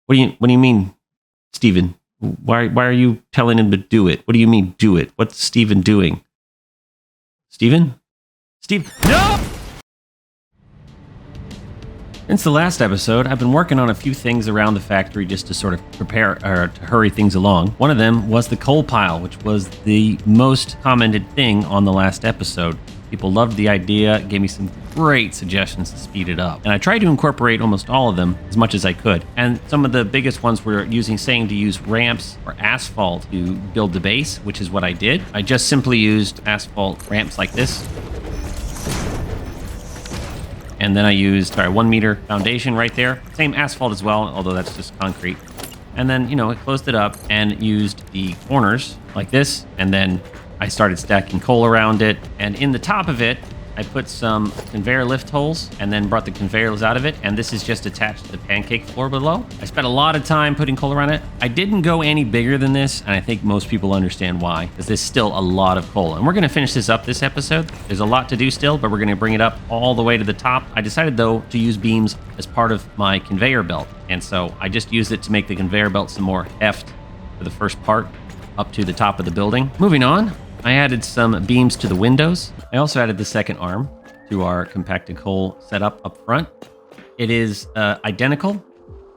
What do you mean, Steven? Why are you telling him to do it? What do you mean do it? What's Steven doing? Steven? Steve? No! Since the last episode, I've been working on a few things around the factory just to sort of prepare or to hurry things along. One of them was the coal pile, which was the most commented thing on the last episode. People loved the idea, gave me some great suggestions to speed it up. And I tried to incorporate almost all of them as much as I could. And some of the biggest ones were saying to use ramps or asphalt to build the base, which is what I did. I just simply used asphalt ramps like this. And then I used 1 meter foundation right there. Same asphalt as well, although that's just concrete. And then, I closed it up and used the corners like this. And then I started stacking coal around it. And in the top of it, I put some conveyor lift holes and then brought the conveyors out of it. And this is just attached to the pancake floor below. I spent a lot of time putting coal around it. I didn't go any bigger than this. And I think most people understand why, because there's still a lot of coal. And we're going to finish this up this episode. There's a lot to do still, but we're going to bring it up all the way to the top. I decided, though, to use beams as part of my conveyor belt. And so I just used it to make the conveyor belt some more heft for the first part up to the top of the building. Moving on. I added some beams to the windows. I also added the second arm to our compacted coal setup up front. It is identical,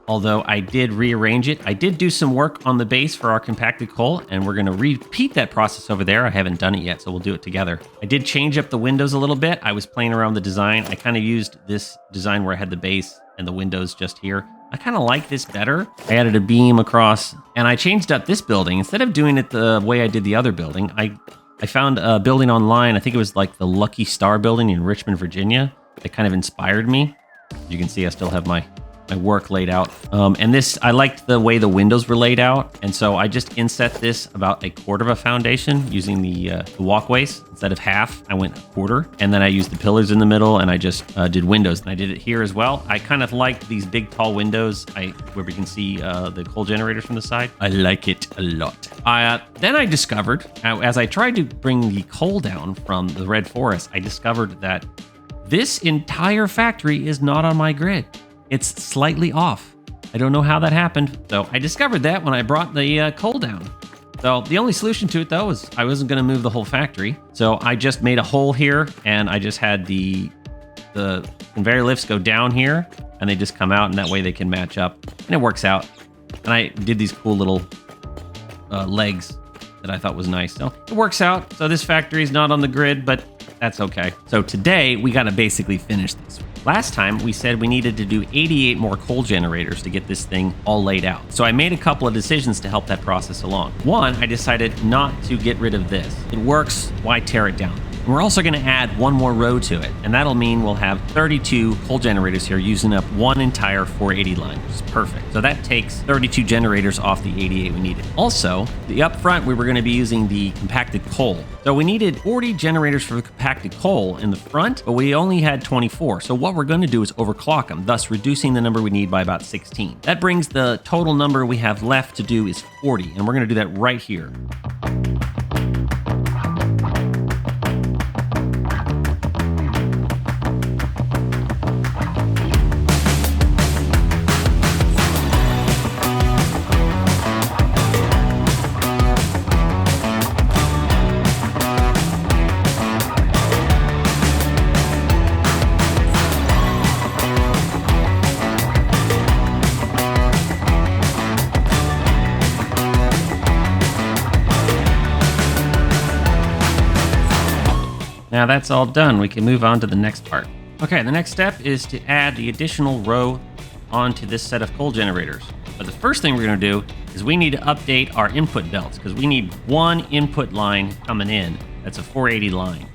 although I did rearrange it. I did do some work on the base for our compacted coal, and we're going to repeat that process over there. I haven't done it yet, so we'll do it together. I did change up the windows a little bit. I was playing around with the design. I kind of used this design where I had the base and the windows just here. I kind of like this better. I added a beam across, and I changed up this building. Instead of doing it the way I did the other building, I found a building online. I think it was like the Lucky Star building in Richmond, Virginia. That kind of inspired me. As you can see, I still have my work laid out. And this, I liked the way the windows were laid out. And so I just inset this about 1/4 of a foundation using the walkways. Instead of half, I went 1/4. And then I used the pillars in the middle, and I just did windows. And I did it here as well. I kind of like these big, tall windows where we can see the coal generators from the side. I like it a lot. Then I discovered, as I tried to bring the coal down from the red forest, I discovered that this entire factory is not on my grid. It's slightly off. I don't know how that happened. So I discovered that when I brought the coal down. So the only solution to it, though, is I wasn't going to move the whole factory. So I just made a hole here, and I just had the conveyor lifts go down here, and they just come out, and that way they can match up. And it works out. And I did these cool little legs that I thought was nice. So it works out. So this factory is not on the grid, but that's okay. So today, we got to basically finish this. Last time, we said we needed to do 88 more coal generators to get this thing all laid out. So I made a couple of decisions to help that process along. One, I decided not to get rid of this. It works, why tear it down? And we're also going to add one more row to it, and that'll mean we'll have 32 coal generators here using up one entire 480 line, which is perfect. So that takes 32 generators off the 88 we needed. Also, the up front, we were going to be using the compacted coal. So we needed 40 generators for the compacted coal in the front, but we only had 24. So what we're going to do is overclock them, thus reducing the number we need by about 16. That brings the total number we have left to do is 40, and we're going to do that right here. Now that's all done, we can move on to the next part. Okay, the next step is to add the additional row onto this set of coal generators. But the first thing we're going to do is we need to update our input belts, because we need one input line coming in. That's a 480 line.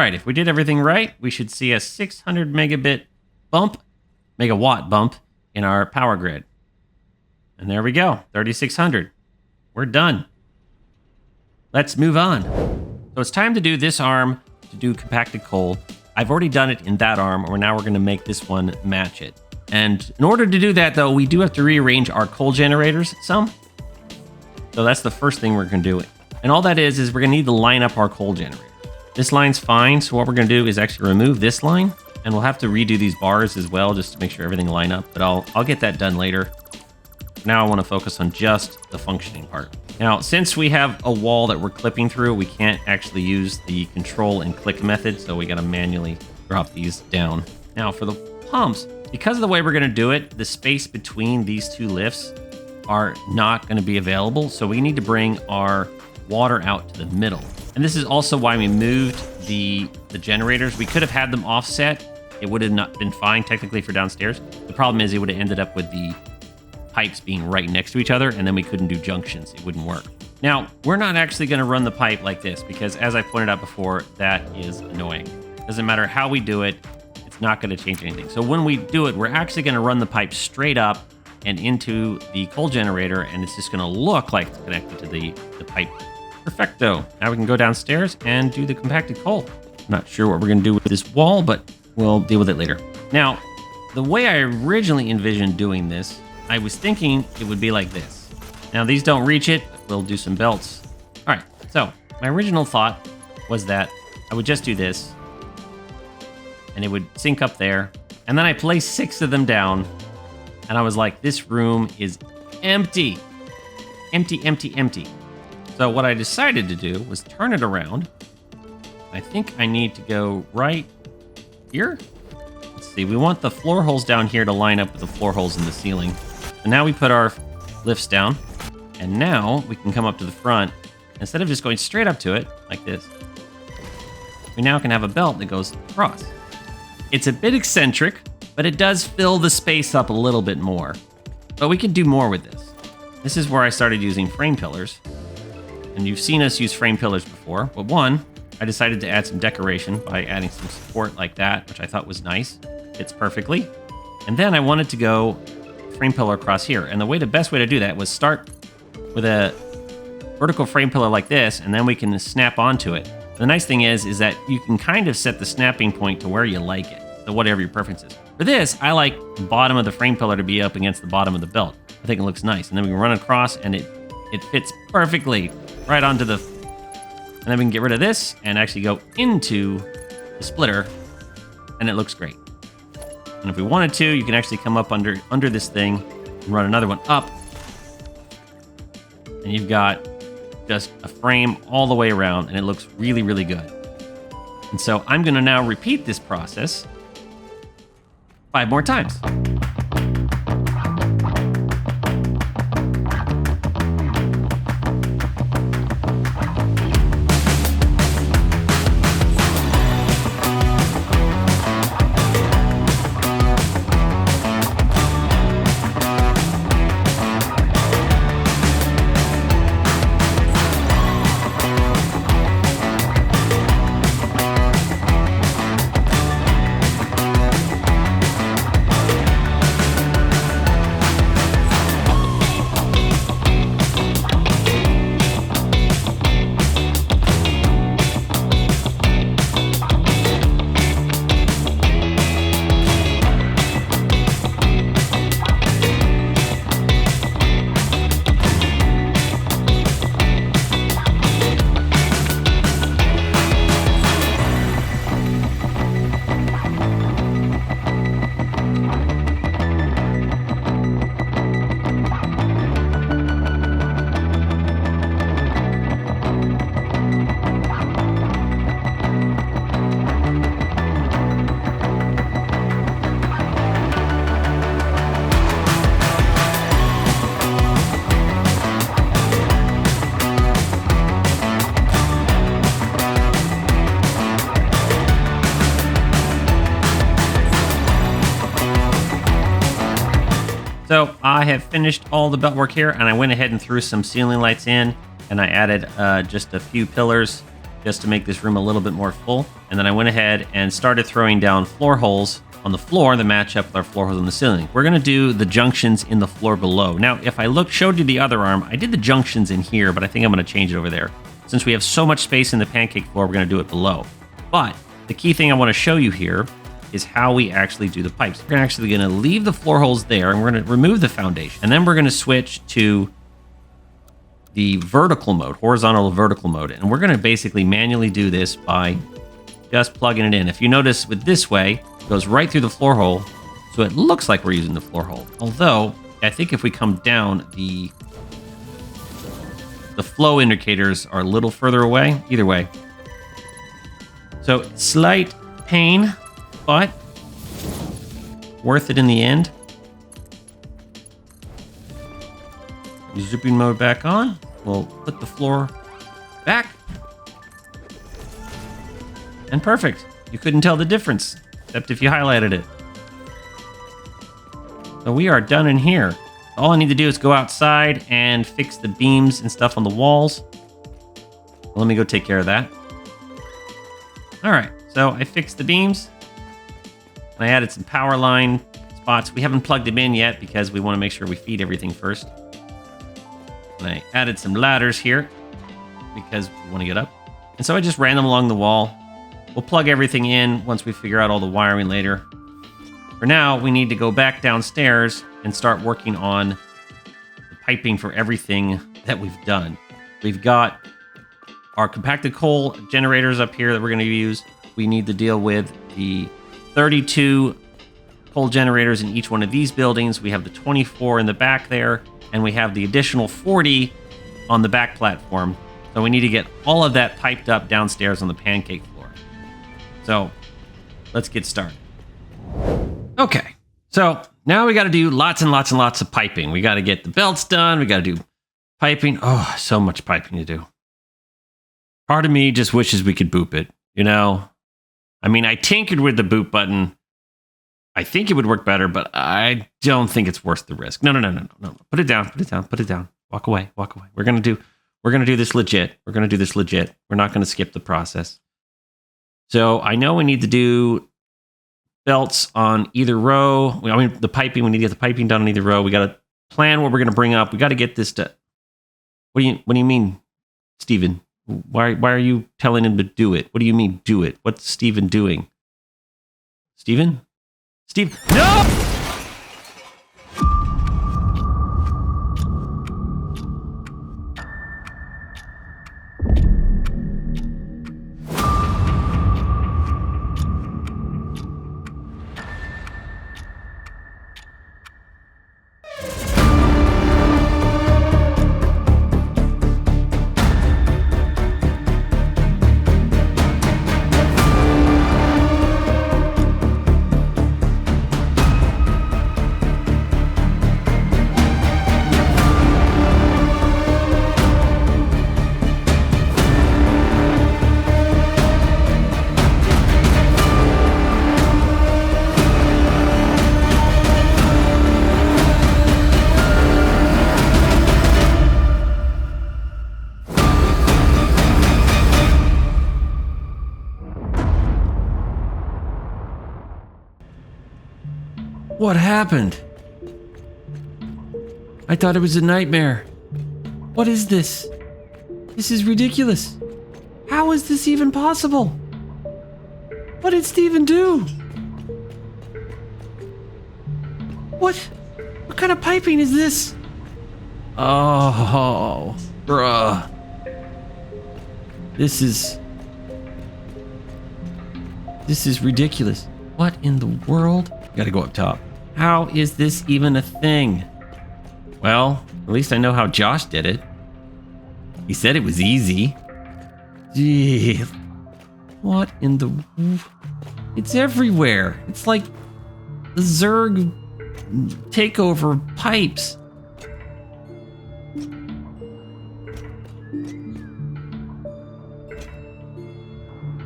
right, if we did everything right, we should see a 600 megawatt bump in our power grid. And there we go, 3600. We're done. Let's move on. So it's time to do this arm to do compacted coal. I've already done it in that arm, or now we're going to make this one match it. And in order to do that, though, we do have to rearrange our coal generators some. So that's the first thing we're going to do. And all that is we're going to need to line up our coal generator. This line's fine, so what we're going to do is actually remove this line, and we'll have to redo these bars as well just to make sure everything line up, but I'll get that done later. Now I want to focus on just the functioning part. Now, since we have a wall that we're clipping through, we can't actually use the control and click method, so we got to manually drop these down. Now, for the pumps, because of the way we're going to do it, the space between these two lifts are not going to be available, so we need to bring our water out to the middle. And this is also why we moved the generators. We could have had them offset. It would have not been fine technically for downstairs. The problem is it would have ended up with the pipes being right next to each other, and then we couldn't do junctions. It wouldn't work. Now, we're not actually going to run the pipe like this because, as I pointed out before, that is annoying. Doesn't matter how we do it, it's not going to change anything. So when we do it, we're actually going to run the pipe straight up and into the coal generator, and it's just going to look like it's connected to the pipe. Perfecto. Now we can go downstairs and do the compacted coal. Not sure what we're going to do with this wall, but we'll deal with it later. Now, the way I originally envisioned doing this, I was thinking it would be like this. Now, these don't reach it. We'll do some belts. All right, so my original thought was that I would just do this, and it would sink up there, and then I placed 6 of them down, and I was like, this room is empty. Empty, empty, empty. So what I decided to do was turn it around. I think I need to go right here. Let's see, we want the floor holes down here to line up with the floor holes in the ceiling. So now we put our lifts down, and now we can come up to the front. Instead of just going straight up to it, like this, we now can have a belt that goes across. It's a bit eccentric, but it does fill the space up a little bit more. But we can do more with this. This is where I started using frame pillars. And you've seen us use frame pillars before, but one, I decided to add some decoration by adding some support like that, which I thought was nice. Fits perfectly. And then I wanted to go frame pillar across here. And the best way to do that was start with a vertical frame pillar like this, and then we can snap onto it. The nice thing is that you can kind of set the snapping point to where you like it. So whatever your preference is. For this, I like the bottom of the frame pillar to be up against the bottom of the belt. I think it looks nice. And then we can run across, and it fits perfectly right onto the... And then we can get rid of this and actually go into the splitter, and it looks great. And if we wanted to, you can actually come up under this thing and run another one up. And you've got just a frame all the way around, and it looks really, really good. And so I'm going to now repeat this process 5 more times. So I have finished all the belt work here, and I went ahead and threw some ceiling lights in, and I added just a few pillars just to make this room a little bit more full. And then I went ahead and started throwing down floor holes on the floor that match up with our floor holes on the ceiling. We're going to do the junctions in the floor below. Now, if I showed you the other arm, I did the junctions in here, but I think I'm going to change it over there. Since we have so much space in the pancake floor, we're going to do it below. But the key thing I want to show you here is how we actually do the pipes. We're actually going to leave the floor holes there, and we're going to remove the foundation. And then we're going to switch to the vertical mode, horizontal vertical mode. And we're going to basically manually do this by just plugging it in. If you notice with this way, it goes right through the floor hole, so it looks like we're using the floor hole. Although, I think if we come down, the flow indicators are a little further away. Either way. So, slight pain, but worth it in the end. Zipping mode back on. We'll put the floor back. And perfect. You couldn't tell the difference, except if you highlighted it. So we are done in here. All I need to do is go outside and fix the beams and stuff on the walls. Let me go take care of that. All right, so I fixed the beams. I added some power line spots. We haven't plugged them in yet because we want to make sure we feed everything first. And I added some ladders here because we want to get up. And so I just ran them along the wall. We'll plug everything in once we figure out all the wiring later. For now, we need to go back downstairs and start working on the piping for everything that we've done. We've got our compacted coal generators up here that we're going to use. We need to deal with the 32 coal generators in each one of these buildings. We have the 24 in the back there, and we have the additional 40 on the back platform. So we need to get all of that piped up downstairs on the pancake floor. So let's get started. Okay, so now we got to do lots and lots and lots of piping. We got to get the belts done. We got to do piping. Oh, so much piping to do. Part of me just wishes we could boop it, you know? I mean, I tinkered with the boop button. I think it would work better, but I don't think it's worth the risk. No. Put it down, put it down, put it down. Walk away, walk away. We're going to do this legit. We're going to do this legit. We're not going to skip the process. So I know we need to do belts on either row. I mean, the piping, we need to get the piping done on either row. We got to plan what we're going to bring up. We got to get this to... What do you mean, Steven? Why are you telling him to do it? What do you mean, do it? What's Steven doing? Steven? Steve? No! What happened? I thought it was a nightmare. What is this? This is ridiculous. How is this even possible? What did Steven do? What kind of piping is this? Oh, bruh. This is ridiculous. What in the world? Gotta go up top. How is this even a thing? Well, at least I know how Josh did it. He said it was easy. Gee. What in the... It's everywhere. It's like the Zerg takeover pipes.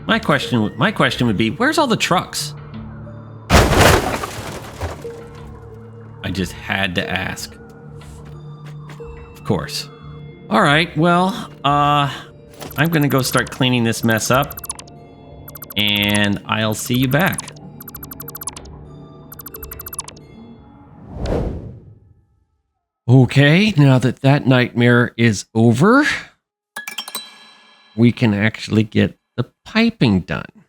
My question would be, where's all the trucks? I just had to ask. Of course. All right, well, I I'm going to go start cleaning this mess up, and I'll see you back. Okay, now that that nightmare is over, we can actually get the piping done.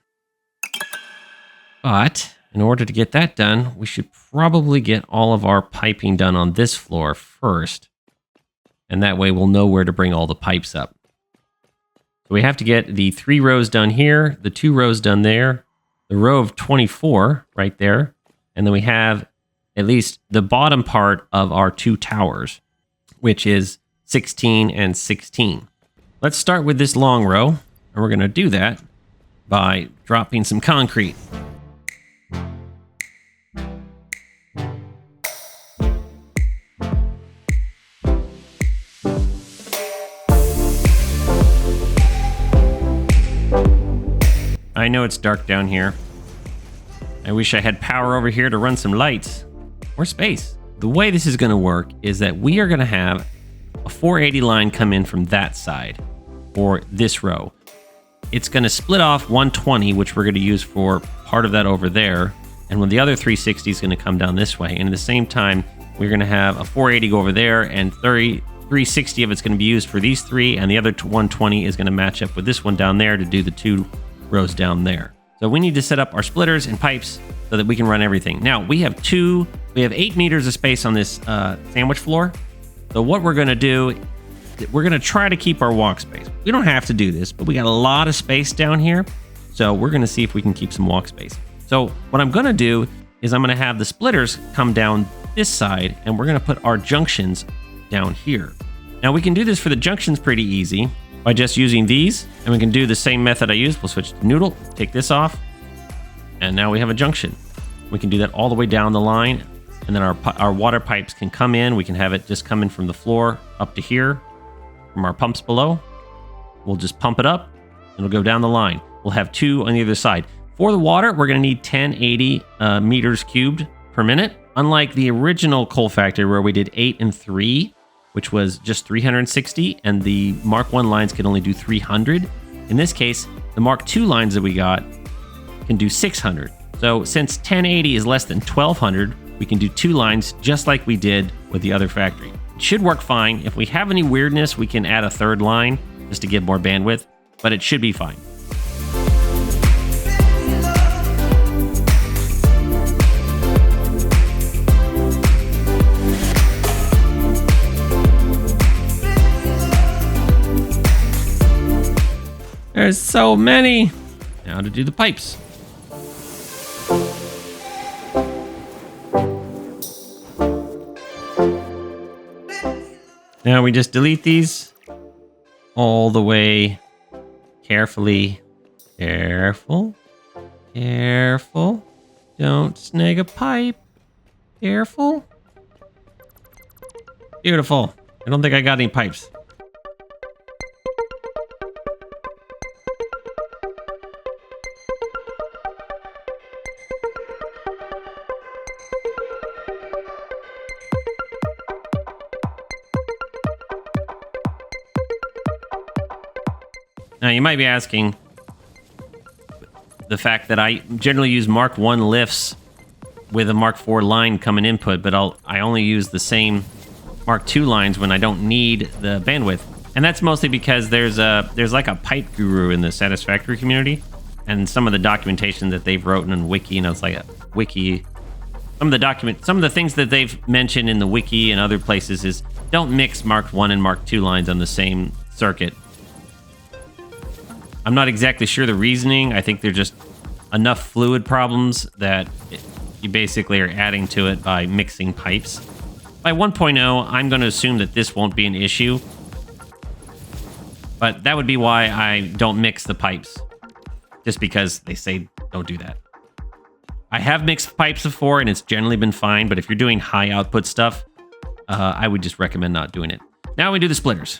But in order to get that done, we should probably get all of our piping done on this floor first. And that way we'll know where to bring all the pipes up. So we have to get the 3 rows done here, the 2 rows done there, the row of 24 right there, and then we have at least the bottom part of our 2 towers, which is 16 and 16. Let's start with this long row, and we're going to do that by dropping some concrete. I know it's dark down here. I wish I had power over here to run some lights or space. The way this is going to work is that we are going to have a 480 line come in from that side for this row. It's going to split off 120, which we're going to use for part of that over there. And when the other 360 is going to come down this way. And at the same time, we're going to have a 480 go over there, and 360 of it's going to be used for these 3. And the other 120 is going to match up with this one down there to do the 2 rows down there. So we need to set up our splitters and pipes so that we can run everything. Now we have 8 meters of space on this sandwich floor. So what we're going to do, we're going to try to keep our walk space. We don't have to do this, but we got a lot of space down here. So we're going to see if we can keep some walk space. So what I'm going to do is I'm going to have the splitters come down this side, and we're going to put our junctions down here. Now we can do this for the junctions pretty easy by just using these, and we can do the same method I used. We'll switch to noodle, take this off, and now we have a junction. We can do that all the way down the line, and then our water pipes can come in. We can have it just come in from the floor up to here from our pumps below. We'll just pump it up, and it'll go down the line. We'll have 2 on the other side. For the water, we're going to need 1080 meters cubed per minute. Unlike the original coal factory where we did 8 and 3, which was just 360, and the Mark 1 lines could only do 300. In this case, the Mark 2 lines that we got can do 600. So since 1080 is less than 1200, we can do 2 lines just like we did with the other factory. It should work fine. If we have any weirdness, we can add a 3rd line just to give more bandwidth, but it should be fine. There's so many. Now to do the pipes. Now we just delete these all the way carefully. Careful. Careful. Don't snag a pipe. Careful. Beautiful. I don't think I got any pipes. Now, you might be asking the fact that I generally use Mark 1 lifts with a Mark 4 line coming input, but I only use the same Mark 2 lines when I don't need the bandwidth. And that's mostly because there's like a pipe guru in the Satisfactory community, and some of the documentation that they've written in Wiki, and it's like a Wiki. Some of the things that they've mentioned in the Wiki and other places is don't mix Mark 1 and Mark 2 lines on the same circuit. I'm not exactly sure the reasoning. I think they're just enough fluid problems that you basically are adding to it by mixing pipes. By 1.0, I'm going to assume that this won't be an issue. But that would be why I don't mix the pipes. Just because they say don't do that. I have mixed pipes before and it's generally been fine. But if you're doing high output stuff, I would just recommend not doing it. Now we do the splitters.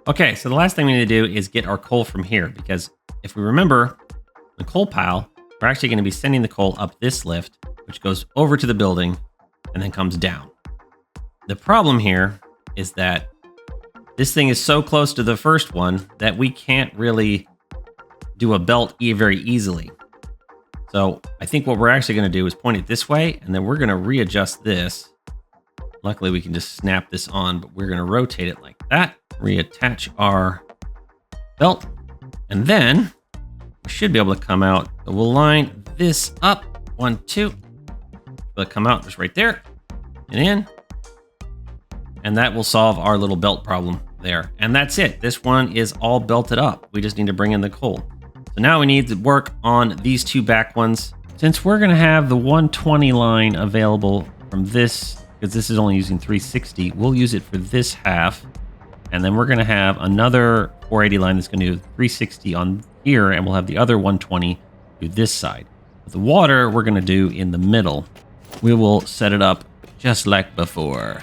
Okay, so the last thing we need to do is get our coal from here, because if we remember the coal pile, we're actually going to be sending the coal up this lift, which goes over to the building and then comes down. The problem here is that this thing is so close to the first one that we can't really do a belt very easily. So I think what we're actually going to do is point it this way, and then we're going to readjust this. Luckily, we can just snap this on, but we're going to rotate it like that, reattach our belt, and then we should be able to come out. So we'll line this up, 1, 2. It'll come out just right there and in, and that will solve our little belt problem there. And that's it. This one is all belted up. We just need to bring in the coal. So now we need to work on these two back ones. Since we're going to have the 120 line available from this, because this is only using 360, we'll use it for this half. And then we're going to have another 480 line that's going to do 360 on here, and we'll have the other 120 do this side. But the water we're going to do in the middle. We will set it up just like before.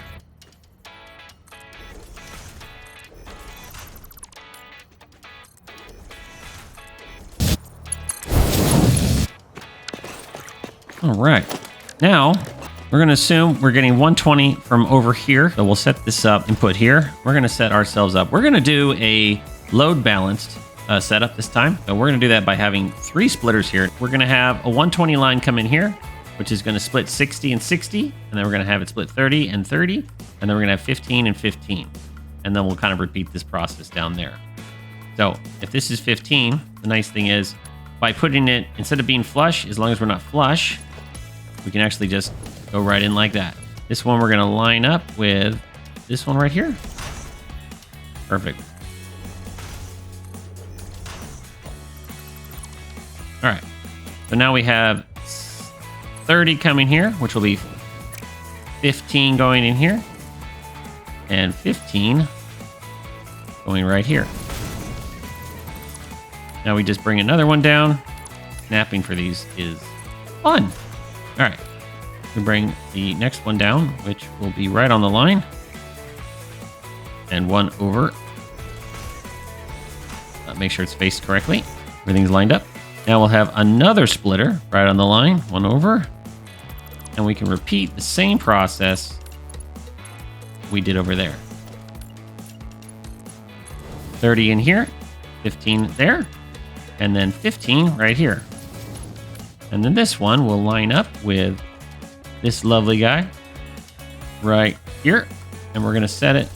All right, now we're going to assume we're getting 120 from over here. So we'll set this up and put here. We're going to set ourselves up. We're going to do a load balanced setup this time. So we're going to do that by having 3 splitters here. We're going to have a 120 line come in here, which is going to split 60 and 60. And then we're going to have it split 30 and 30. And then we're going to have 15 and 15. And then we'll kind of repeat this process down there. So if this is 15, the nice thing is by putting it, instead of being flush, as long as we're not flush, we can actually just go right in like that. This one we're going to line up with this one right here. Perfect. All right. So now we have 30 coming here, which will be 15 going in here, and 15 going right here. Now we just bring another one down. Snapping for these is fun. All right, we bring the next one down, which will be right on the line, and one over. Make sure it's faced correctly. Everything's lined up. Now we'll have another splitter right on the line, one over, and we can repeat the same process we did over there. 30 in here, 15 there, and then 15 right here. And then this one will line up with this lovely guy right here. And we're going to set it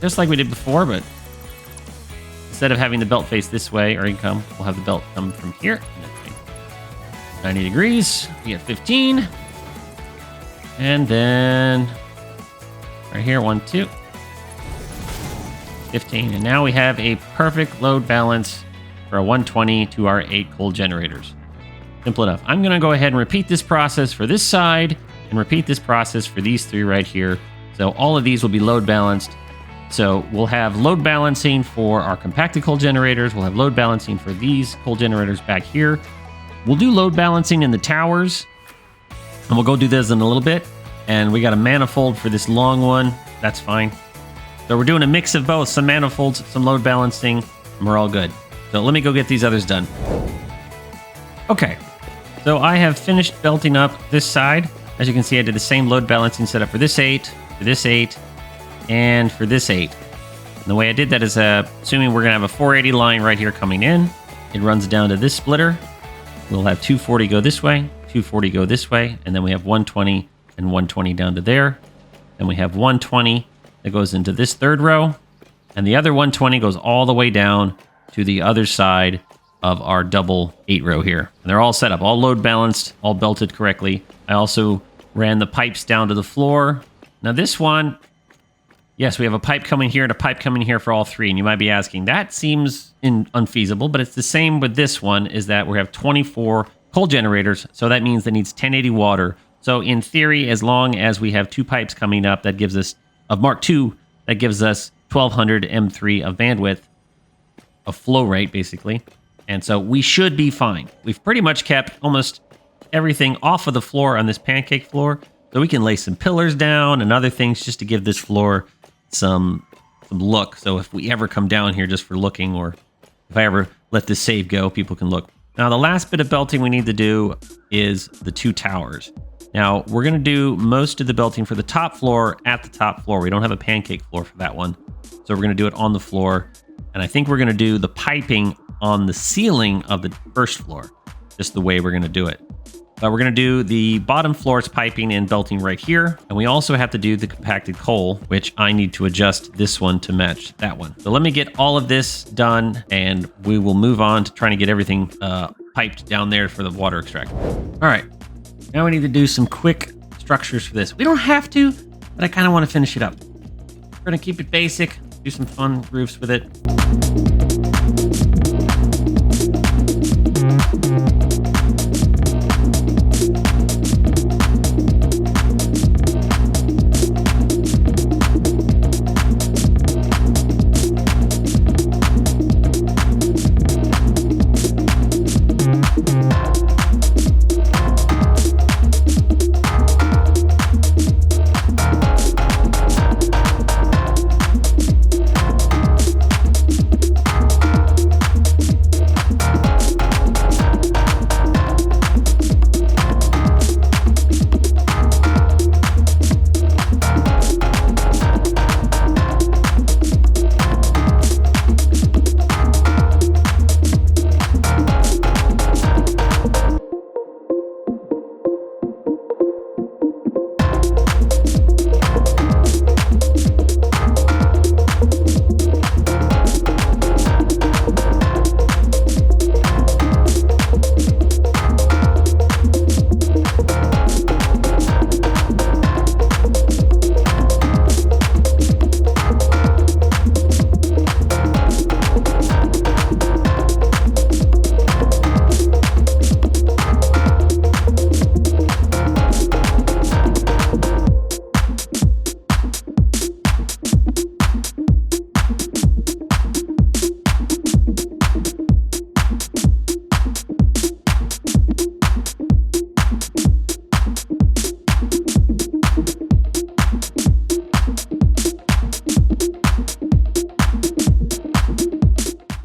just like we did before, but instead of having the belt face this way or income, we'll have the belt come from here. 90 degrees. We get 15. And then right here, 1, 2. 15. And now we have a perfect load balance for a 120 to our 8 coal generators. Simple enough. I'm going to go ahead and repeat this process for this side and repeat this process for these 3 right here. So all of these will be load balanced. So we'll have load balancing for our compacted coal generators. We'll have load balancing for these coal generators back here. We'll do load balancing in the towers, and we'll go do this in a little bit. And we got a manifold for this long one. That's fine. So we're doing a mix of both, some manifolds, some load balancing, and we're all good. So let me go get these others done. Okay. So I have finished belting up this side. As you can see, I did the same load balancing setup for this 8, for this 8, and for this 8. And the way I did that is assuming we're going to have a 480 line right here coming in. It runs down to this splitter. We'll have 240 go this way, 240 go this way, and then we have 120 and 120 down to there. Then we have 120 that goes into this 3rd row, and the other 120 goes all the way down to the other side of our double 8 row here. And they're all set up, all load balanced, all belted correctly. I also ran the pipes down to the floor. Now this one, yes, we have a pipe coming here and a pipe coming here for all 3. And you might be asking, that seems unfeasible, but it's the same with this one, is that we have 24 coal generators. So that means that needs 1080 water. So in theory, as long as we have 2 pipes coming up, that gives us, of Mark II, that gives us 1200 M3 of bandwidth, of flow rate, basically. And so we should be fine. We've pretty much kept almost everything off of the floor on this pancake floor. So we can lay some pillars down and other things just to give this floor some some look. So if we ever come down here just for looking, or if I ever let this save go, people can look. Now, the last bit of belting we need to do is the 2 towers. Now, we're going to do most of the belting for the top floor at the top floor. We don't have a pancake floor for that one. So we're going to do it on the floor. And I think we're going to do the piping on the ceiling of the first floor, just the way we're going to do it. But we're going to do the bottom floor's piping and belting right here. And we also have to do the compacted coal, which I need to adjust this one to match that one. So let me get all of this done, and we will move on to trying to get everything piped down there for the water extractor. All right, now we need to do some quick structures for this. We don't have to, but I kind of want to finish it up. We're going to keep it basic, do some fun roofs with it.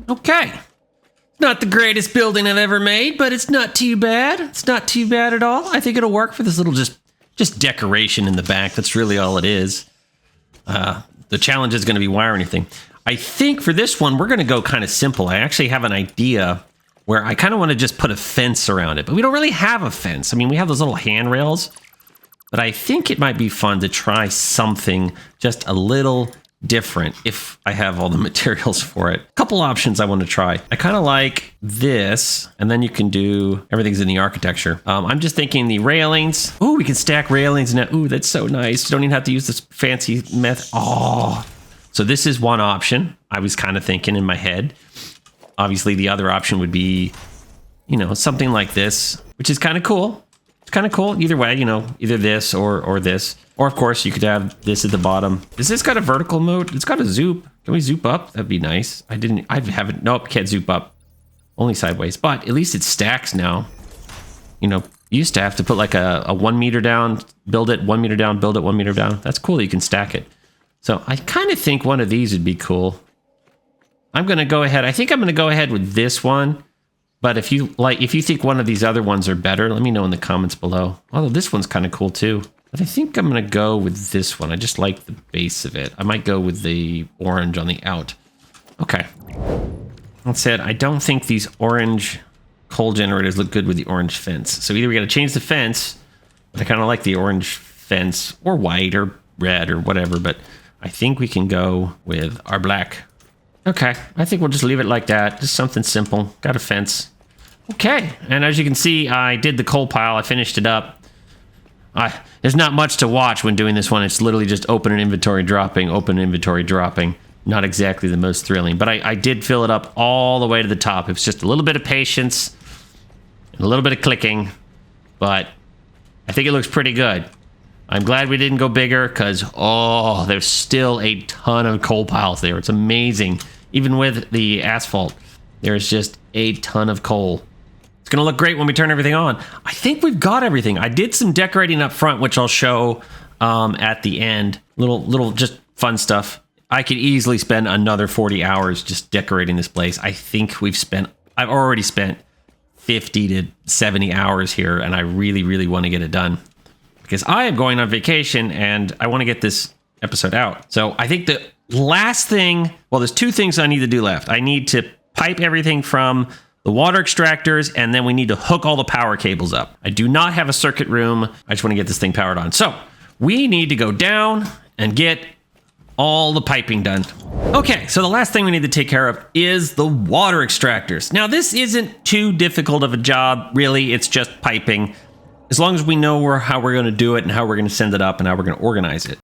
Okay. Not the greatest building I've ever made, but it's not too bad. It's not too bad at all. I think it'll work for this little just decoration in the back. That's really all it is. The challenge is going to be wiring anything. I think for this one, we're going to go kind of simple. I actually have an idea where I kind of want to just put a fence around it, but we don't really have a fence. I mean, we have those little handrails, but I think it might be fun to try something just a little different if I have all the materials for it. A couple options I want to try. I kind of like this, and then you can do everything's in the architecture. I'm just thinking the railings. Oh, we can stack railings now. Ooh, that's so nice. You don't even have to use this fancy method. Oh, so this is one option I was kind of thinking in my head. Obviously, the other option would be, you know, something like this, which is kind of cool. It's kind of cool either way, you know, either this or this. Or, of course, you could have this at the bottom. Is this got a vertical mode? It's got a zoop. Can we zoop up? That'd be nice. I haven't, nope, can't zoop up. Only sideways. But at least it stacks now. You know, you used to have to put like a 1 meter down, build it, 1 meter down, build it, 1 meter down. That's cool that you can stack it. So I kind of think one of these would be cool. I'm going to go ahead. I think I'm going to go ahead with this one. But if you think one of these other ones are better, let me know in the comments below. Although this one's kind of cool too. But I think I'm going to go with this one. I just like the base of it. I might go with the orange on the out. Okay. That said, I don't think these orange coal generators look good with the orange fence. So either we got to change the fence, but I kind of like the orange fence, or white or red or whatever. But I think we can go with our black. Okay. I think we'll just leave it like that. Just something simple. Got a fence. Okay. And as you can see, I did the coal pile. I finished it up. There's not much to watch when doing this one. It's literally just open an inventory, dropping, open an inventory, dropping. Not exactly the most thrilling, but I did fill it up all the way to the top. It was just a little bit of patience and a little bit of clicking, but I think it looks pretty good. I'm glad we didn't go bigger because, oh, there's still a ton of coal piles there. It's amazing. Even with the asphalt, there's just a ton of coal. It's going to look great when we turn everything on. I think we've got everything. I did some decorating up front, which I'll show at the end. Little just fun stuff. I could easily spend another 40 hours just decorating this place. I think I've already spent 50 to 70 hours here, and I really, really want to get it done because I am going on vacation and I want to get this episode out. So I think the last thing, well, there's two things I need to do left. I need to pipe everything from the water extractors, and then we need to hook all the power cables up. I do not have a circuit room. I just want to get this thing powered on. So we need to go down and get all the piping done. Okay, so the last thing we need to take care of is the water extractors. Now, this isn't too difficult of a job, really. It's just piping. As long as we know how we're going to do it and how we're going to send it up and how we're going to organize it.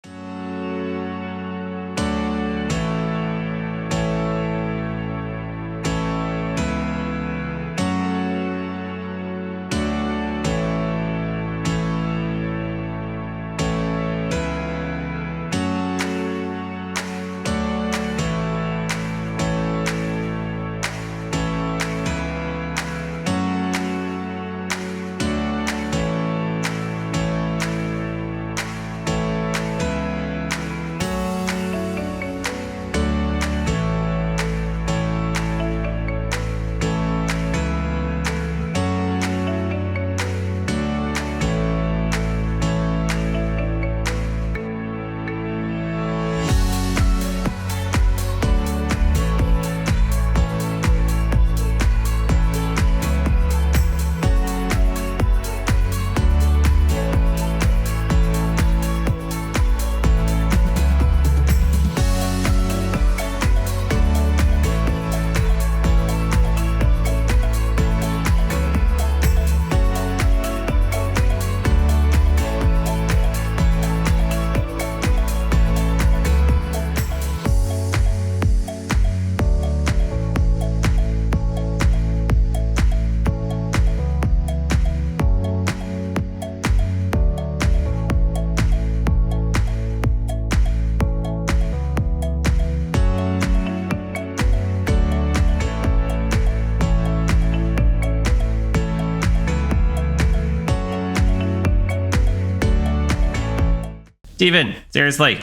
Steven, seriously.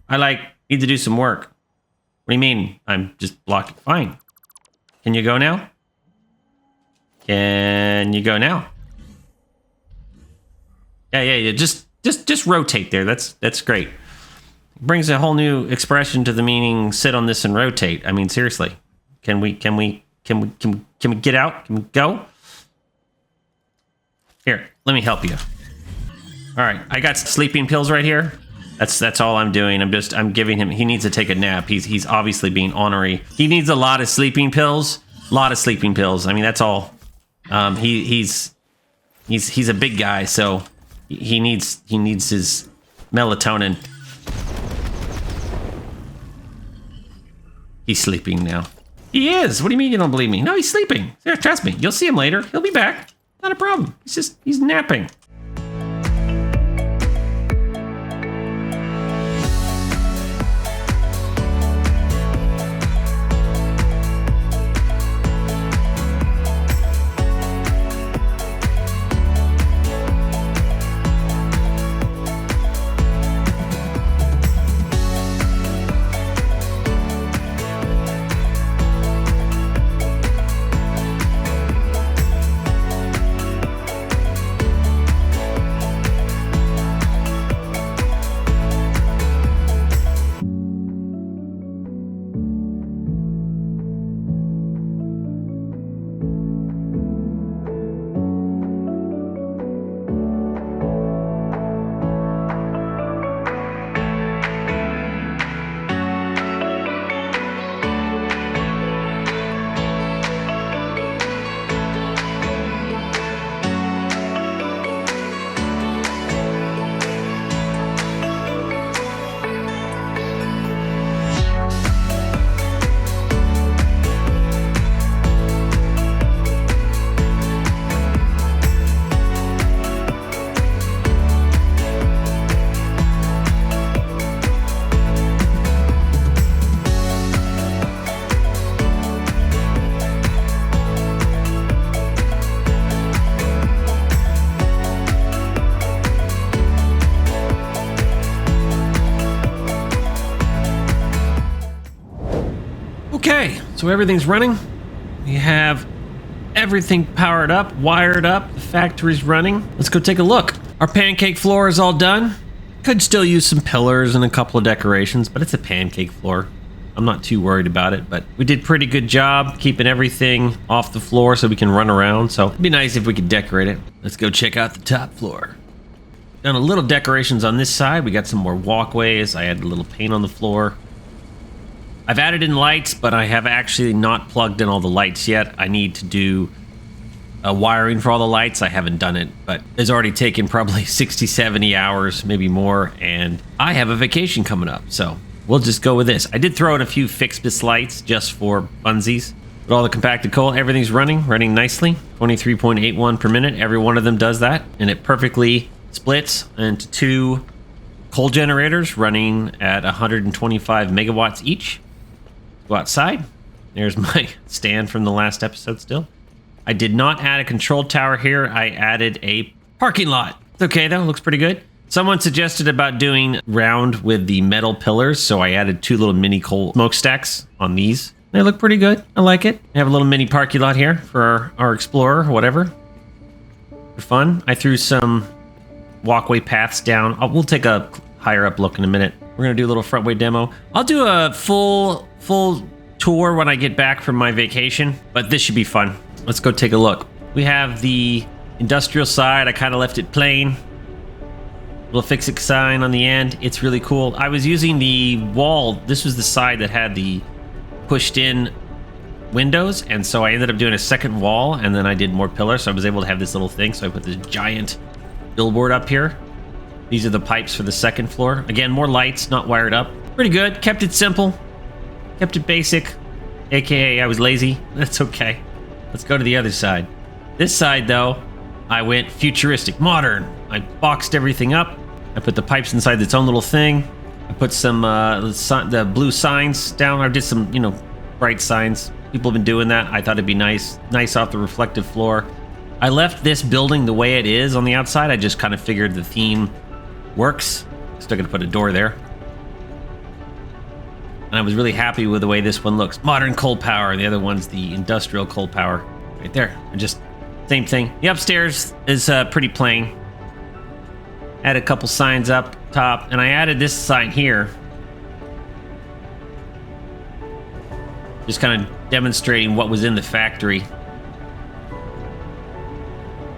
I need to do some work. What do you mean? I'm just blocking. Fine. Can you go now? Can you go now? Yeah. Just rotate there. That's great. Brings a whole new expression to the meaning sit on this and rotate. I mean, seriously. Can we get out? Can we go? Here, let me help you. All right, I got sleeping pills right here. That's all I'm doing. I'm giving him. He needs to take a nap. He's obviously being ornery. He needs a lot of sleeping pills. I mean, that's all. He's a big guy, so he needs his melatonin. He's sleeping now. He is. What do you mean you don't believe me? No, he's sleeping. Here, trust me. You'll see him later. He'll be back. Not a problem. He's napping. So everything's running. We have everything powered up, wired up. The factory's running. Let's go take a look. Our pancake floor is all done. Could still use some pillars and a couple of decorations, but it's a pancake floor. I'm not too worried about it, but we did pretty good job keeping everything off the floor so we can run around. So it'd be nice if we could decorate it. Let's go check out the top floor. Done a little decorations on this side. We got some more walkways. I added a little paint on the floor. I've added in lights, but I have actually not plugged in all the lights yet. I need to do wiring for all the lights. I haven't done it, but it's already taken probably 60, 70 hours, maybe more, and I have a vacation coming up, so we'll just go with this. I did throw in a few Fixbus lights just for funsies. But all the compacted coal, everything's running nicely. 23.81 per minute. Every one of them does that, and it perfectly splits into 2 coal generators running at 125 megawatts each. Go outside. There's my stand from the last episode still. I did not add a control tower here. I added a parking lot. It's okay though, looks pretty good. Someone suggested about doing round with the metal pillars, so I added 2 little mini coal smokestacks on these. They look pretty good. I like it. I have a little mini parking lot here for our Explorer or whatever. For fun. I threw some walkway paths down. We'll take a higher up look in a minute. We're gonna do a little frontway demo. I'll do a full tour when I get back from my vacation, but this should be fun. Let's go take a look. We have the industrial side. I kind of left it plain. Little fix-it sign on the end. It's really cool. I was using the wall. This was the side that had the pushed in windows, and so I ended up doing a second wall, and then I did more pillars, so I was able to have this little thing. So I put this giant billboard up here. These are the pipes for the second floor. Again, more lights, not wired up. Pretty good. Kept it simple. Kept it basic. AKA I was lazy. That's okay. Let's go to the other side. This side, though, I went futuristic, modern. I boxed everything up. I put the pipes inside its own little thing. I put some the blue signs down. I did some, bright signs. People have been doing that. I thought it'd be nice off the reflective floor. I left this building the way it is on the outside. I just kind of figured the theme works. Still gonna put a door there. And I was really happy with the way this one looks. Modern coal power. The other one's the industrial coal power. Right there. Just same thing. The upstairs is pretty plain. Add a couple signs up top, and I added this sign here. Just kind of demonstrating what was in the factory.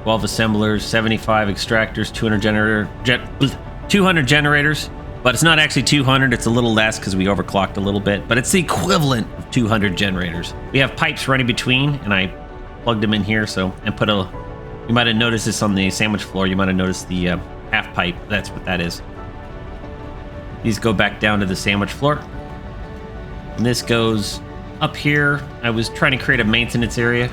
12 assemblers, 75 extractors, 200 generators. But it's not actually 200, it's a little less because we overclocked a little bit, but it's the equivalent of 200 generators. We have pipes running between, and I plugged them in here, you might have noticed this on the sandwich floor, you might have noticed the half pipe, that's what that is. These go back down to the sandwich floor. And this goes up here. I was trying to create a maintenance area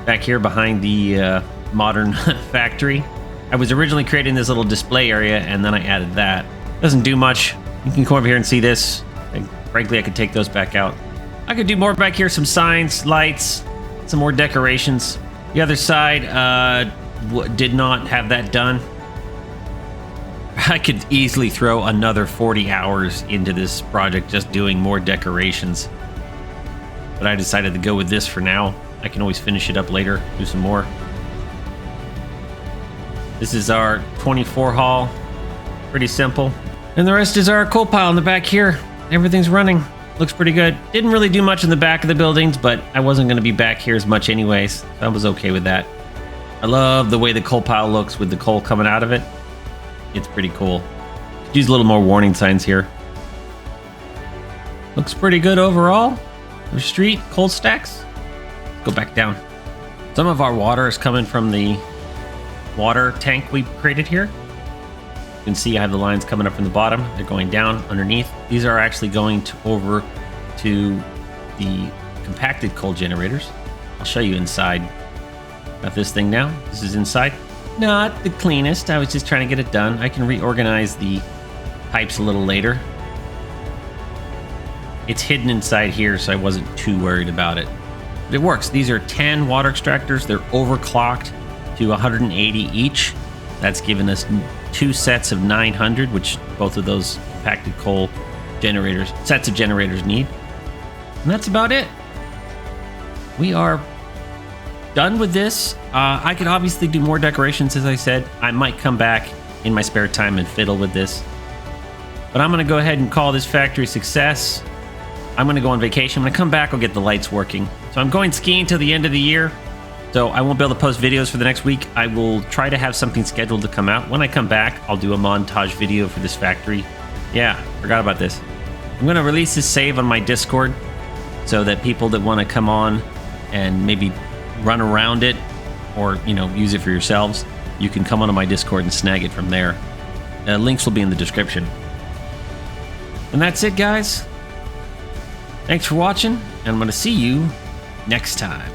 back here behind the modern factory. I was originally creating this little display area, and then I added that. Doesn't do much. You can come over here and see this. Frankly, I could take those back out. I could do more back here, some signs, lights, some more decorations. The other side did not have that done. I could easily throw another 40 hours into this project just doing more decorations. But I decided to go with this for now. I can always finish it up later, do some more. This is our 24 hall. Pretty simple. And the rest is our coal pile in the back here. Everything's running. Looks pretty good. Didn't really do much in the back of the buildings, but I wasn't going to be back here as much anyways. I was okay with that. I love the way the coal pile looks with the coal coming out of it. It's pretty cool. Could use a little more warning signs here. Looks pretty good overall. The street, coal stacks. Go back down. Some of our water is coming from the water tank we created here. You can see I have the lines coming up from the bottom. They're going down underneath. These are actually going over to the compacted coal generators. I'll show you inside. Got this thing now. This is inside. Not the cleanest. I was just trying to get it done. I can reorganize the pipes a little later. It's hidden inside here, so I wasn't too worried about it. But it works. These are 10 water extractors. They're overclocked to 180 each. That's given us 2 sets of 900, which both of those compacted coal generators, sets of generators need. And that's about it. we are done with this. I could obviously do more decorations, as I said. I might come back in my spare time and fiddle with this. But I'm going to go ahead and call this factory a success. I'm going to go on vacation. When I come back, I'll get the lights working. So I'm going skiing till the end of the year. So I won't be able to post videos for the next week. I will try to have something scheduled to come out. When I come back, I'll do a montage video for this factory. Yeah, forgot about this. I'm going to release this save on my Discord so that people that want to come on and maybe run around it or, you know, use it for yourselves, you can come onto my Discord and snag it from there. Links will be in the description. And that's it, guys. Thanks for watching, and I'm going to see you next time.